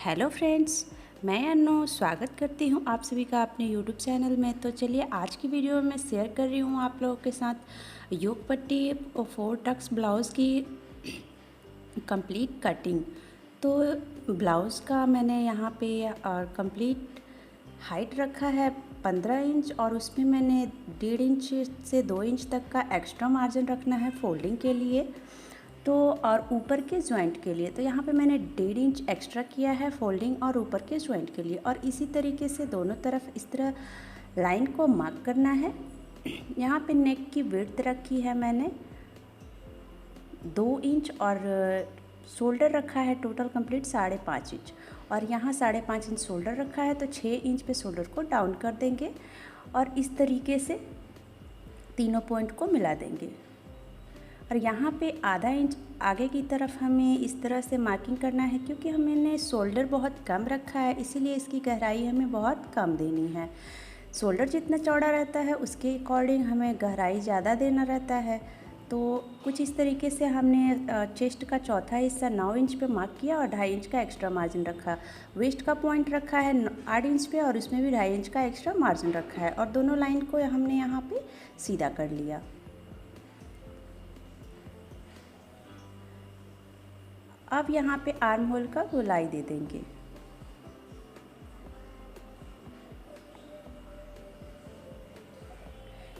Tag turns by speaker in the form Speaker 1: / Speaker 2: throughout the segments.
Speaker 1: Hello friends, मैं अनु स्वागत करती हूँ आप सभी का अपने यूट्यूब चैनल में। तो चलिए आज की वीडियो में मैं शेयर कर रही हूँ आप लोगों के साथ योग पट्टी और 4 टक्स ब्लाउज़ की कंप्लीट कटिंग। तो ब्लाउज़ का मैंने यहाँ पे कंप्लीट हाइट रखा है 15 इंच और उसमें मैंने 1.5 इंच से 2 इंच तक का एक्स्ट्रा मार्जिन रखना है फोल्डिंग के लिए। तो और ऊपर के जॉइंट के लिए तो यहाँ पे मैंने 1.5 इंच एक्स्ट्रा किया है फोल्डिंग और ऊपर के जॉइंट के लिए। और इसी तरीके से दोनों तरफ इस तरह लाइन को मार्क करना है। यहाँ पे नेक की विड्थ रखी है मैंने 2 इंच और शोल्डर रखा है टोटल कंप्लीट 5.5 इंच और यहाँ 5.5 इंच शोल्डर रखा है। तो 6 इंच पे शोल्डर को डाउन कर देंगे और इस तरीके से तीनों पॉइंट को मिला देंगे। और यहाँ पे आधा इंच आगे की तरफ हमें इस तरह से मार्किंग करना है, क्योंकि हमने शोल्डर बहुत कम रखा है इसीलिए इसकी गहराई हमें बहुत कम देनी है। शोल्डर जितना चौड़ा रहता है उसके अकॉर्डिंग हमें गहराई ज़्यादा देना रहता है। तो कुछ इस तरीके से हमने चेस्ट का चौथा हिस्सा 9 इंच पे मार्क किया और 2.5 इंच का एक्स्ट्रा मार्जिन रखा। वेस्ट का पॉइंट रखा है 8 इंच पे और उसमें भी 2.5 इंच का एक्स्ट्रा मार्जिन रखा है और दोनों लाइन को हमने यहाँ पे सीधा कर लिया। अब यहाँ पे आर्म होल का गोलाई दे देंगे।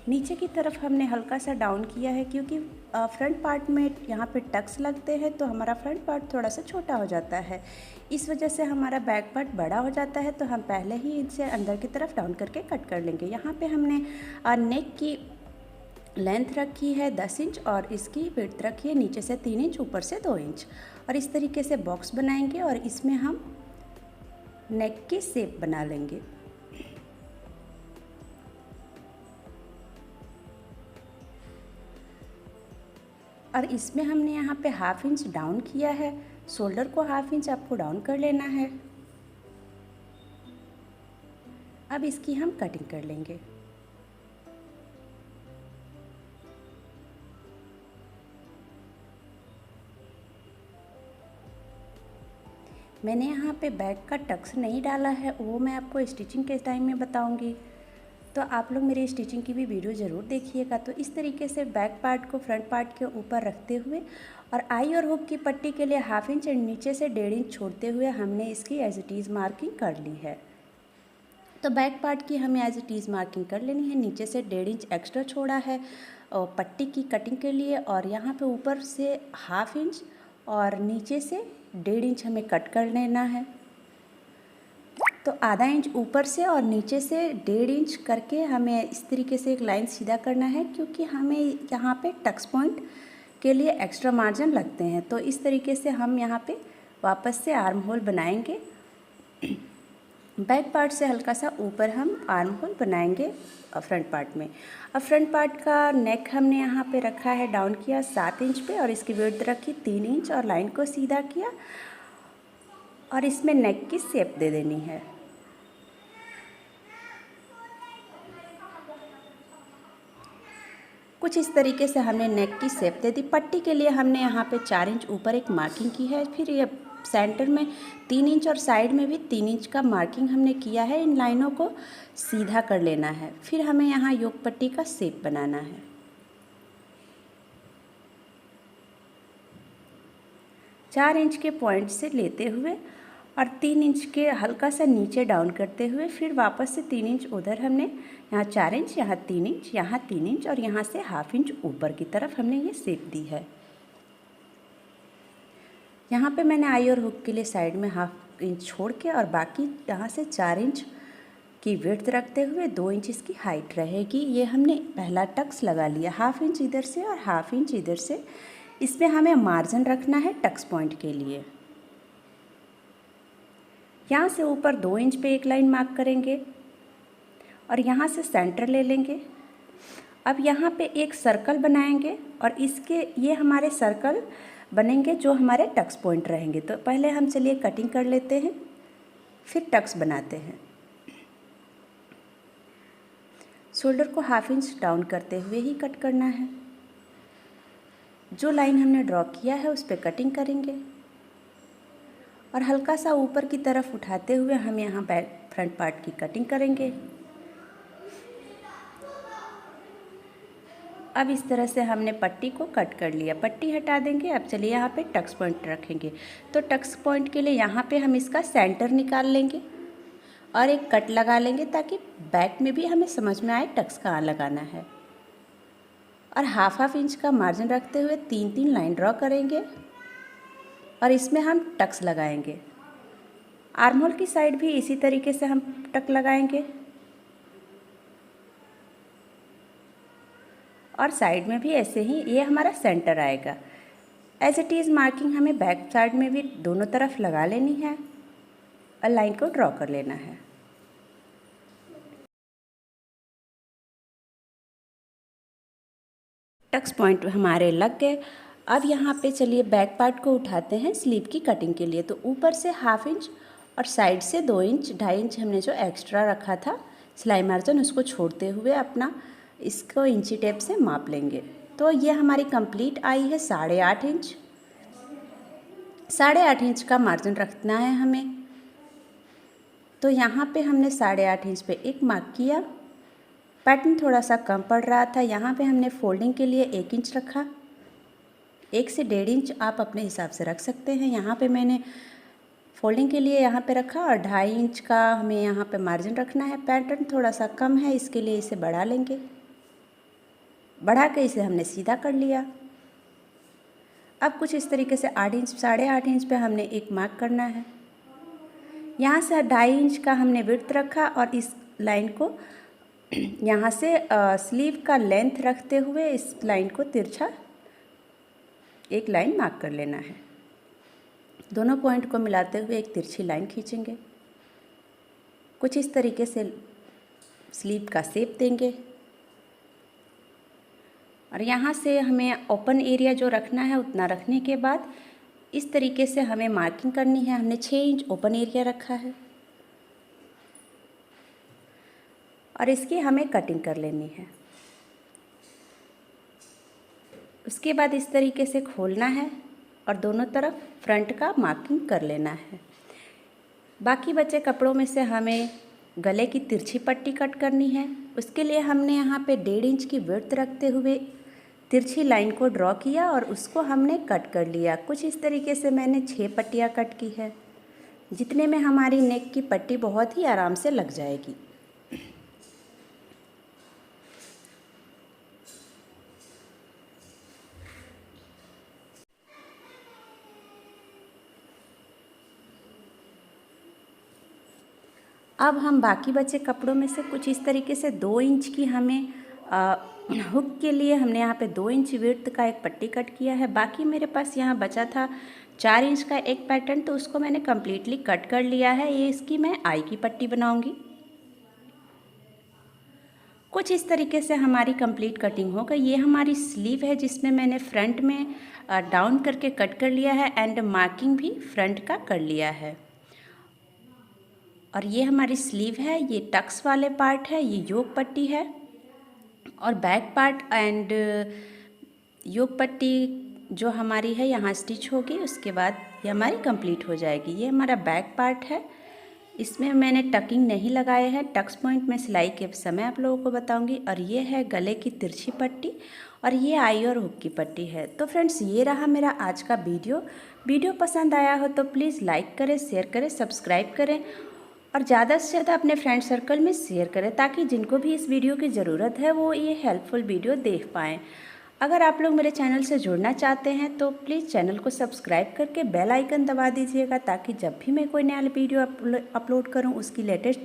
Speaker 1: नीचे की तरफ हमने हल्का सा डाउन किया है, क्योंकि फ्रंट पार्ट में यहाँ पे टक्स लगते हैं तो हमारा फ्रंट पार्ट थोड़ा सा छोटा हो जाता है। इस वजह से हमारा बैक पार्ट बड़ा हो जाता है, तो हम पहले ही इसे अंदर की तरफ डाउन करके कट कर लेंगे। यहाँ पे हमने नेक की लेंथ रखी है 10 इंच और इसकी विड्थ रखी है नीचे से 3 इंच ऊपर से 2 इंच और इस तरीके से बॉक्स बनाएंगे और इसमें हम नेक की शेप बना लेंगे। और इसमें हमने यहाँ पे 1/2 इंच डाउन किया है, शोल्डर को 1/2 इंच आपको डाउन कर लेना है। अब इसकी हम कटिंग कर लेंगे। मैंने यहाँ पे बैक का टक्स नहीं डाला है, वो मैं आपको स्टिचिंग के टाइम में बताऊँगी, तो आप लोग मेरी स्टिचिंग की भी वीडियो ज़रूर देखिएगा। तो इस तरीके से बैक पार्ट को फ्रंट पार्ट के ऊपर रखते हुए और आई और हुक की पट्टी के लिए 1/2 इंच और नीचे से 1.5 इंच छोड़ते हुए हमने इसकी एज इट इज़ मार्किंग कर ली है। तो बैक पार्ट की हमें एज इट इज़ मार्किंग कर लेनी है। नीचे से 1.5 इंच एक्स्ट्रा छोड़ा है और पट्टी की कटिंग के लिए और यहाँ पे ऊपर से 1/2 इंच और नीचे से 1.5 इंच हमें कट कर लेना है। तो आधा इंच ऊपर से और नीचे से 1.5 इंच करके हमें इस तरीके से एक लाइन सीधा करना है, क्योंकि हमें यहाँ पे टक्स पॉइंट के लिए एक्स्ट्रा मार्जिन लगते हैं। तो इस तरीके से हम यहाँ पे वापस से आर्म होल बनाएंगे। बैक पार्ट से हल्का सा ऊपर हम आर्म होल बनाएंगे फ्रंट पार्ट में। अब फ्रंट पार्ट का नेक हमने यहाँ पे रखा है डाउन किया 7 इंच पे और इसकी विड्थ रखी 3 इंच और लाइन को सीधा किया और इसमें नेक की शेप दे देनी है। कुछ इस तरीके से हमने नेक की शेप दे दी। पट्टी के लिए हमने यहाँ पे 4 इंच ऊपर एक मार्किंग की है, फिर ये सेंटर में 3 इंच और साइड में भी 3 इंच का मार्किंग हमने किया है। इन लाइनों को सीधा कर लेना है। फिर हमें यहाँ योग पट्टी का शेप बनाना है। चार इंच के पॉइंट से लेते हुए और 3 इंच के हल्का सा नीचे डाउन करते हुए फिर वापस से 3 इंच उधर हमने यहाँ 4 इंच, यहाँ 3 इंच, यहाँ 3 इंच और यहाँ से 1/2 इंच ऊपर की तरफ हमने ये शेप दी है। यहाँ पे मैंने आई और हुक के लिए साइड में 1/2 इंच छोड़ के और बाकी यहाँ से 4 इंच की विड्थ रखते हुए 2 इंच इसकी हाइट रहेगी। ये हमने पहला टक्स लगा लिया, 1/2 इंच इधर से और 1/2 इंच इधर से। इसमें हमें मार्जिन रखना है टक्स पॉइंट के लिए। यहाँ से ऊपर 2 इंच पे एक लाइन मार्क करेंगे और यहाँ से सेंटर ले लेंगे। अब यहाँ पे एक सर्कल बनाएंगे और इसके ये हमारे सर्कल बनेंगे जो हमारे टक्स पॉइंट रहेंगे। तो पहले हम चलिए कटिंग कर लेते हैं, फिर टक्स बनाते हैं। शोल्डर को 1/2 इंच डाउन करते हुए ही कट करना है। जो लाइन हमने ड्रॉ किया है उस पर कटिंग करेंगे और हल्का सा ऊपर की तरफ उठाते हुए हम यहाँ बैक फ्रंट पार्ट की कटिंग करेंगे। अब इस तरह से हमने पट्टी को कट कर लिया, पट्टी हटा देंगे। अब चलिए यहाँ पे टक्स पॉइंट रखेंगे। तो टक्स पॉइंट के लिए यहाँ पे हम इसका सेंटर निकाल लेंगे और एक कट लगा लेंगे ताकि बैक में भी हमें समझ में आए टक्स कहाँ लगाना है। और हाफ इंच का मार्जिन रखते हुए 3-3 लाइन ड्रॉ करेंगे और इसमें हम टक्स लगाएंगे। आर्म होल की साइड भी इसी तरीके से हम टक लगाएंगे और साइड में भी ऐसे ही। ये हमारा सेंटर आएगा। एज इट इज़ मार्किंग हमें बैक साइड में भी दोनों तरफ लगा लेनी है और लाइन को ड्रॉ कर लेना है। टक्स पॉइंट हमारे लग गए। अब यहाँ पे चलिए बैक पार्ट को उठाते हैं स्लीव की कटिंग के लिए। तो ऊपर से हाफ इंच और साइड से 2 इंच 2.5 इंच हमने जो एक्स्ट्रा रखा था सिलाई मार्जिन, उसको छोड़ते हुए अपना इसको इंची टेप से माप लेंगे। तो ये हमारी कंप्लीट आई है 8.5 इंच। 8.5 इंच का मार्जिन रखना है हमें। तो यहाँ पे हमने 8.5 इंच पे एक मार्क किया। पैटर्न थोड़ा सा कम पड़ रहा था, यहाँ पे हमने फोल्डिंग के लिए 1 इंच रखा। 1 से 1.5 इंच आप अपने हिसाब से रख सकते हैं। यहाँ पे मैंने फोल्डिंग के लिए यहाँ पे रखा और 2.5 इंच का हमें यहाँ पे मार्जिन रखना है। पैटर्न थोड़ा सा कम है, इसके लिए इसे बढ़ा लेंगे। बढ़ा के इसे हमने सीधा कर लिया। अब कुछ इस तरीके से 8 इंच 8.5 इंच पे हमने एक मार्क करना है। यहाँ से 2.5 इंच का हमने विड्थ रखा और इस लाइन को यहाँ से स्लीव का लेंथ रखते हुए इस लाइन को तिरछा एक लाइन मार्क कर लेना है। दोनों पॉइंट को मिलाते हुए एक तिरछी लाइन खींचेंगे। कुछ इस तरीके से स्लीव का शेप देंगे और यहाँ से हमें ओपन एरिया जो रखना है उतना रखने के बाद इस तरीके से हमें मार्किंग करनी है। हमने 6 इंच ओपन एरिया रखा है और इसकी हमें कटिंग कर लेनी है। उसके बाद इस तरीके से खोलना है और दोनों तरफ फ्रंट का मार्किंग कर लेना है। बाकी बचे कपड़ों में से हमें गले की तिरछी पट्टी कट करनी है। उसके लिए हमने यहाँ पे 1.5 इंच की विड्थ रखते हुए तिरछी लाइन को ड्रॉ किया और उसको हमने कट कर लिया। कुछ इस तरीके से मैंने 6 पट्टियाँ कट की है, जितने में हमारी नेक की पट्टी बहुत ही आराम से लग जाएगी। अब हम बाकी बचे कपड़ों में से कुछ इस तरीके से 2 इंच की हमें हुक के लिए हमने यहाँ पे 2 इंच विड्थ का एक पट्टी कट किया है। बाकी मेरे पास यहाँ बचा था 4 इंच का एक पैटर्न, तो उसको मैंने कम्प्लीटली कट कर लिया है। ये इसकी मैं आई की पट्टी बनाऊंगी। कुछ इस तरीके से हमारी कंप्लीट कटिंग हो गई। ये हमारी स्लीव है जिसमें मैंने फ्रंट में डाउन करके कट कर लिया है एंड मार्किंग भी फ्रंट का कर लिया है। और ये हमारी स्लीव है, ये टक्स वाले पार्ट है, ये योक पट्टी है और बैक पार्ट एंड योक पट्टी जो हमारी है यहाँ स्टिच होगी। उसके बाद ये हमारी कंप्लीट हो जाएगी। ये हमारा बैक पार्ट है, इसमें मैंने टकिंग नहीं लगाए हैं। टक्स पॉइंट में सिलाई के समय आप लोगों को बताऊंगी। और ये है गले की तिरछी पट्टी और ये आई और हुक की पट्टी है। तो फ्रेंड्स, ये रहा मेरा आज का वीडियो पसंद आया हो तो प्लीज़ लाइक करें, शेयर करें, सब्सक्राइब करें और ज़्यादा से ज़्यादा अपने फ्रेंड सर्कल में शेयर करें ताकि जिनको भी इस वीडियो की ज़रूरत है वो ये हेल्पफुल वीडियो देख पाएँ। अगर आप लोग मेरे चैनल से जुड़ना चाहते हैं तो प्लीज़ चैनल को सब्सक्राइब करके बेल आइकन दबा दीजिएगा ताकि जब भी मैं कोई नया वीडियो अपलोड करूं उसकी लेटेस्ट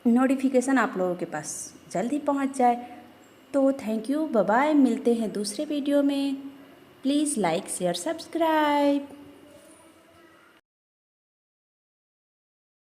Speaker 1: नोटिफिकेशन आप लोगों के पास जल्दी पहुंच जाए। तो थैंक यू, बाय बाय। मिलते हैं दूसरे वीडियो में। Please like, share, subscribe.